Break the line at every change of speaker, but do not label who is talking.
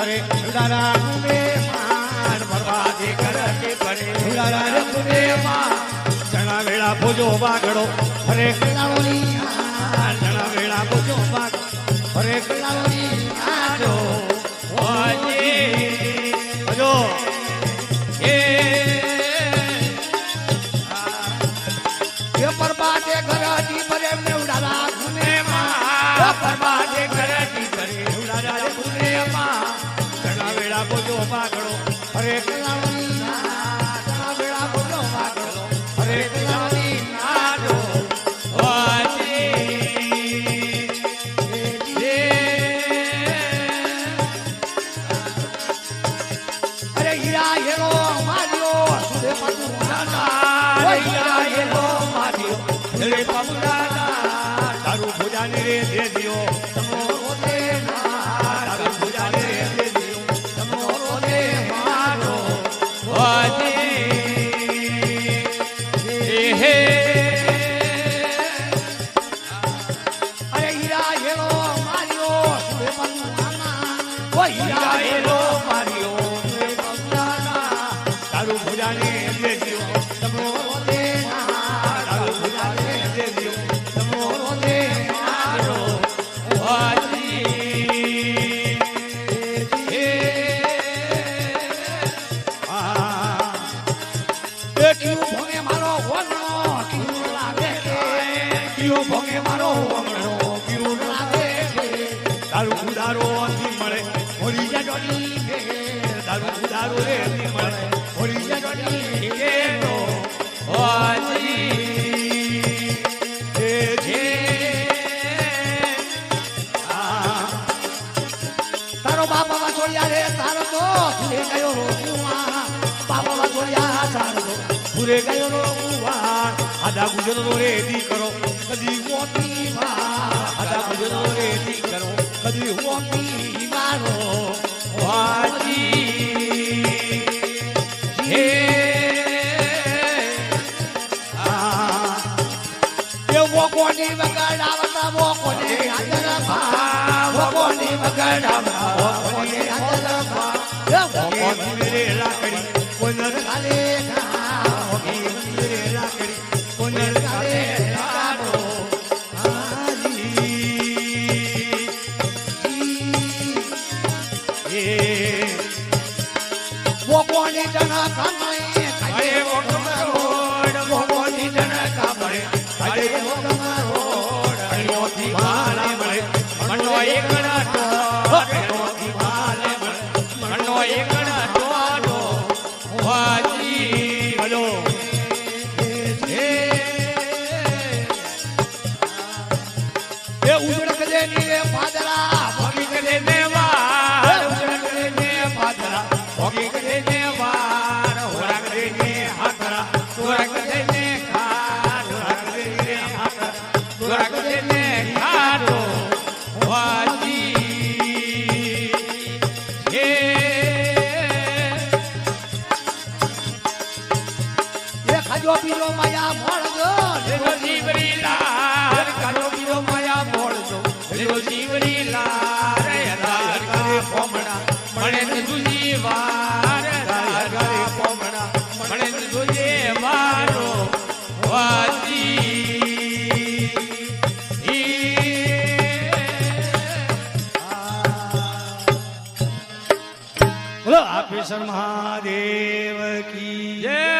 અરે ઉડારા કુને માન બરબાદી કરતી પડે ઉડારા કુને માં જણા વેળા ભોજો વાગડો અરે કલાવની જણા વેળા ભોજો વાગ અરે કલાવની આડો ઓજી ભજો એ પરબાદે કરતી પડે મે ઉડારા કુને માં પરબાદે કરતી પડે ઉડારા કુને માં જણા વેળા ભોજો વાગડો અરે કલાવની જણા વેળા ભોજો વાગડો અરે કલાવની આડો તારું ભુજાને રે દે દિયો તમો દે તારું ભુજાને રે દે દિયો તમો દે મારો વાજે હે અરે હીરા હેલો માર્યો સુરે પંગાના ઓ હીરા હેલો માર્યો સુરે પંગાના તારું ભુજાને દે દિયો તમો દે તારું ભુજાને દે દિયો દારૂ ઉદારો મળે હોળી જડોની દારૂ ઉદારો રે મળે હોળી જડોની કેનો હોજી એ જે તારો બાપા વાસોડિયા રે તારો તો ભૂલે ગયો રોકુવા બાપા વાસોડિયા તારો તો ભૂલે ગયો રોકુવા આદા ગુજરો રે દી કરો કદી મોતી આદા ગુજરો રે દી કરો કદી મોતી મારો વાજી હે એ વોકોની વગાડાવતા વોકોની હાજર ભા વોકોની વગાડાવતા વોકોની હાજર ભા એ વોકોની રે લાકડી કોનર ખાલે ખા વોકોની રે લાકડી કોનર ખાલે ખાડો વોકોની જના કામય કાજે વોકમરોડ વોકોની જના કામય કાજે વોકમરોડ અણોથી ભાલે મળે મણનો એકડા ટો અણોથી ભાલે મળે મણનો એકડા ટોડો વાજી ભલો એ ઉજળક દે ની પાદરા ભગી કરે ને વા ઉજળક દે ને પાદરા ભગી કરે ને વાર હોરાક દે ને હાથરા હોરાક દે ને ખાટ હોરાક દે ને હાથરા હોરાક દે ને ખાટો વાજી હે એ ખાજો પીરો માયા ભળજો દેવો જીવરી લાલ ખાજો પીરો માયા ભળજો દેવો જીવરી લાલ હદાર કરે પોમણા મળે ને દુજી વાર હદાર કરે પોમણા મળે ને દુજી વારો વાજી બોલો આપેશ્વર મહાદેવ કી જય।